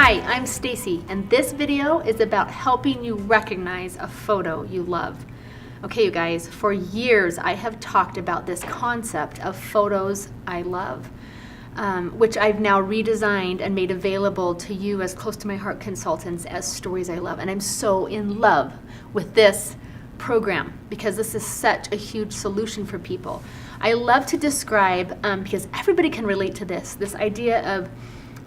Hi, I'm Stacy, and this video is about helping you recognize a photo you love. Okay, you guys, for years I have talked about this concept of photos I love, which I've now redesigned and made available to you as close to my heart consultants as stories I love. And I'm so in love with this program because this is such a huge solution for people. I love to describe, because everybody can relate to this idea of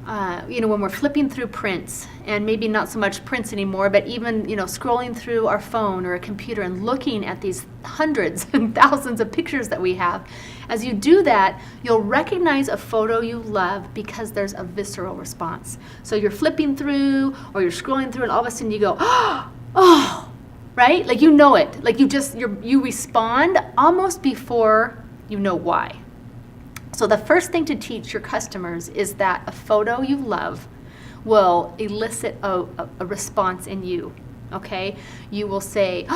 when we're flipping through prints, and maybe not so much prints anymore, but even, scrolling through our phone or a computer and looking at these hundreds and thousands of pictures that we have. As you do that, you'll recognize a photo you love because there's a visceral response. So you're flipping through or you're scrolling through and all of a sudden you go, oh, right? Like you know it. Like you respond almost before you know why. So the first thing to teach your customers is that a photo you love will elicit a response in you, okay? You will say,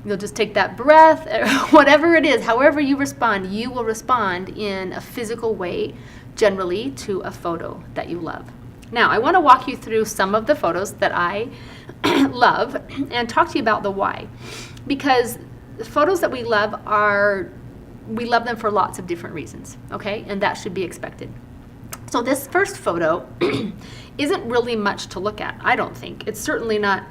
you'll just take that breath, whatever it is, however you respond, you will respond in a physical way, generally to a photo that you love. Now, I want to walk you through some of the photos that I love and talk to you about the why. Because the photos that we love we love them for lots of different reasons, okay? And that should be expected. So this first photo isn't really much to look at, I don't think. It's certainly not,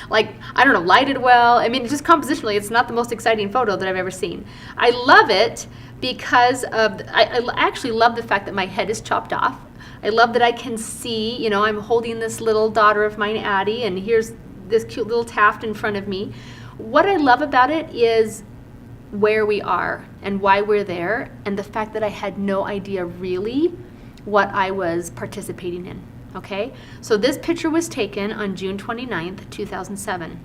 lighted well. I mean, just compositionally, it's not the most exciting photo that I've ever seen. I love it because I actually love the fact that my head is chopped off. I love that I can see, I'm holding this little daughter of mine, Addie, and here's this cute little Taft in front of me. What I love about it is where we are and why we're there, and the fact that I had no idea really what I was participating in, okay? So this picture was taken on June 29th, 2007.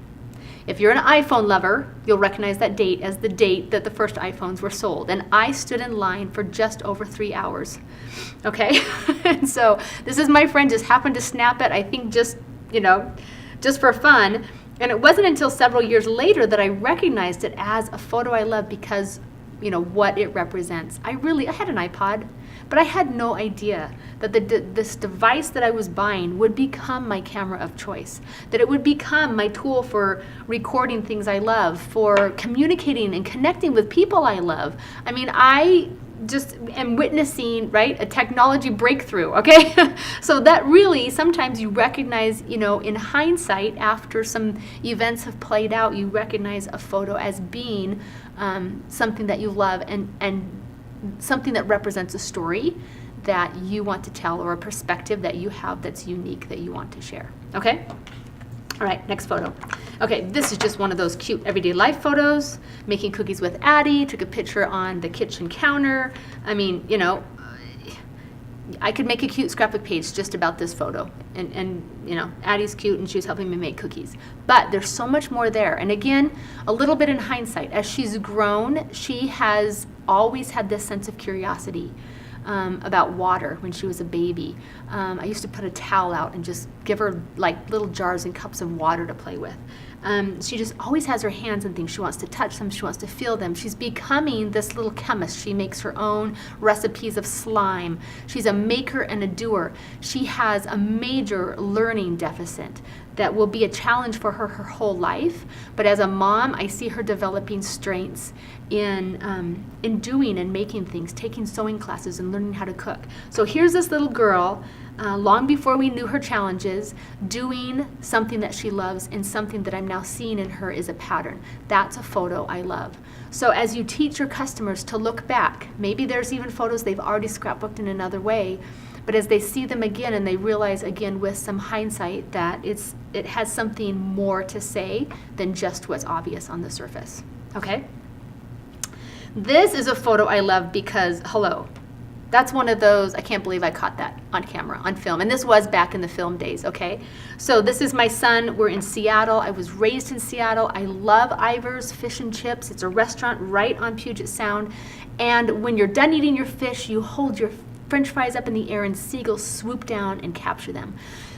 If you're an iPhone lover, you'll recognize that date as the date that the first iPhones were sold. And I stood in line for just over 3 hours, okay? And so this is my friend just happened to snap it, I think just for fun. And it wasn't until several years later that I recognized it as a photo I love because, what it represents. I had an iPod, but I had no idea that this device that I was buying would become my camera of choice, that it would become my tool for recording things I love, for communicating and connecting with people I love. I mean, I just am witnessing, right, a technology breakthrough, okay? So that really, sometimes you recognize, in hindsight, after some events have played out, you recognize a photo as being something that you love and something that represents a story that you want to tell or a perspective that you have that's unique that you want to share, okay? All right, next photo. Okay, this is just one of those cute everyday life photos. Making cookies with Addie, took a picture on the kitchen counter. I mean, I could make a cute scrapbook page just about this photo. And Addie's cute and she was helping me make cookies. But there's so much more there. And again, a little bit in hindsight, as she's grown, she has always had this sense of curiosity about water when she was a baby. I used to put a towel out and just give her like little jars and cups of water to play with. She just always has her hands in things. She wants to touch them. She wants to feel them. She's becoming this little chemist. She makes her own recipes of slime. She's a maker and a doer. She has a major learning deficit that will be a challenge for her whole life. But as a mom, I see her developing strengths in doing and making things, taking sewing classes and learning how to cook. So here's this little girl, long before we knew her challenges, doing something that she loves and something that I'm now seeing in her is a pattern. That's a photo I love. So as you teach your customers to look back, maybe there's even photos they've already scrapbooked in another way, but as they see them again and they realize again with some hindsight that it has something more to say than just what's obvious on the surface, okay? This is a photo I love because, hello, that's one of those, I can't believe I caught that on camera, on film. And this was back in the film days, okay? So this is my son. We're in Seattle. I was raised in Seattle. I love Ivar's Fish and Chips. It's a restaurant right on Puget Sound. And when you're done eating your fish, you hold your french fries up in the air and seagulls swoop down and capture them.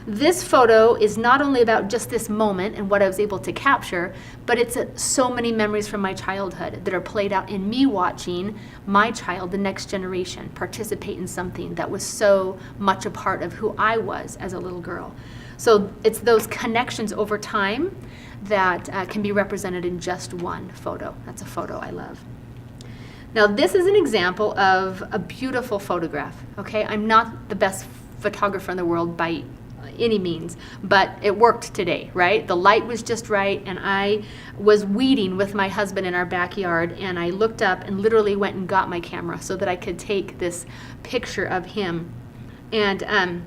This photo is not only about just this moment and what I was able to capture, but it's so many memories from my childhood that are played out in me watching my child, the next generation, participate in something that was so much a part of who I was as a little girl. So it's those connections over time that can be represented in just one photo. That's a photo I love. Now this is an example of a beautiful photograph, okay? I'm not the best photographer in the world by any means, but it worked today, right? The light was just right, and I was weeding with my husband in our backyard, and I looked up and literally went and got my camera so that I could take this picture of him. And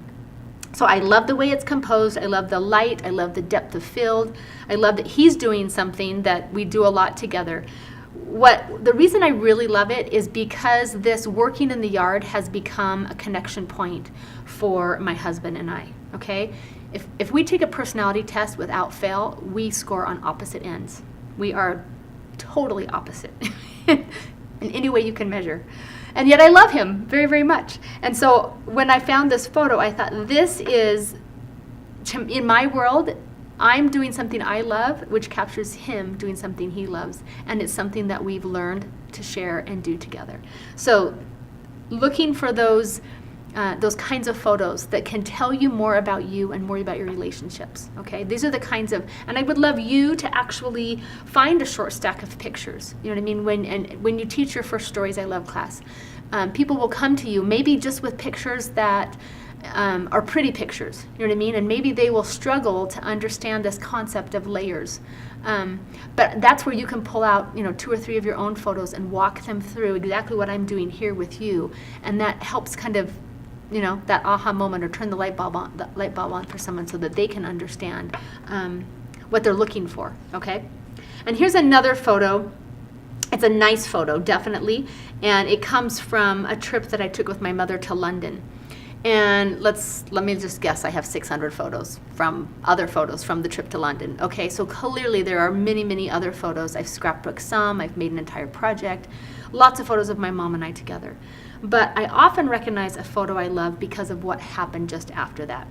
so I love the way it's composed. I love the light. I love the depth of field. I love that he's doing something that we do a lot together. The reason I really love it is because this working in the yard has become a connection point for my husband and I, okay? If we take a personality test without fail, we score on opposite ends. We are totally opposite in any way you can measure. And yet I love him very, very much. And so when I found this photo, I thought, this is, in my world, I'm doing something I love, which captures him doing something he loves. And it's something that we've learned to share and do together. So looking for those kinds of photos that can tell you more about you and more about your relationships, okay? These are the kinds of, and I would love you to actually find a short stack of pictures. You know what I mean? When you teach your First Stories I Love class, people will come to you maybe just with pictures that are pretty pictures, you know what I mean? And maybe they will struggle to understand this concept of layers. But that's where you can pull out, 2 or 3 of your own photos and walk them through exactly what I'm doing here with you. And that helps kind of, that aha moment, or turn the light bulb on for someone so that they can understand what they're looking for, okay? And here's another photo. It's a nice photo, definitely. And it comes from a trip that I took with my mother to London. And let me just guess, I have 600 photos from the trip to London. Okay, so clearly there are many, many other photos. I've scrapbooked some, I've made an entire project, lots of photos of my mom and I together. But I often recognize a photo I love because of what happened just after that.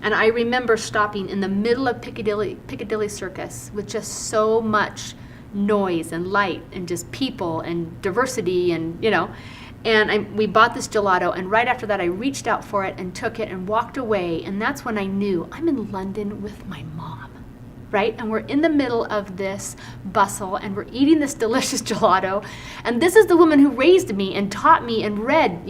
And I remember stopping in the middle of Piccadilly Circus with just so much noise and light and just people and diversity and, And we bought this gelato, and right after that I reached out for it and took it and walked away, and that's when I knew I'm in London with my mom, right? And we're in the middle of this bustle, and we're eating this delicious gelato, and this is the woman who raised me and taught me and read,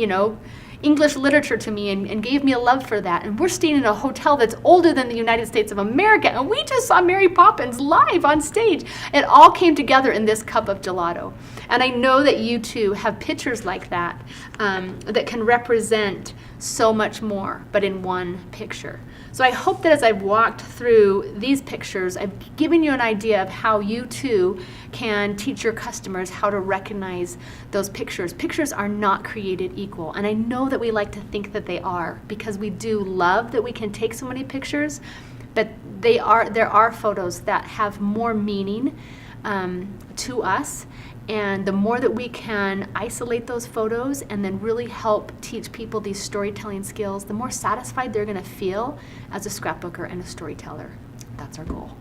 English literature to me and gave me a love for that. And we're staying in a hotel that's older than the United States of America, and we just saw Mary Poppins live on stage. It all came together in this cup of gelato. And I know that you too have pictures like that that can represent so much more, but in one picture. So I hope that as I've walked through these pictures, I've given you an idea of how you too can teach your customers how to recognize those pictures. Pictures are not created equal, and I know that we like to think that they are, because we do love that we can take so many pictures, but there are photos that have more meaning to us. And the more that we can isolate those photos and then really help teach people these storytelling skills, the more satisfied they're going to feel as a scrapbooker and a storyteller. That's our goal.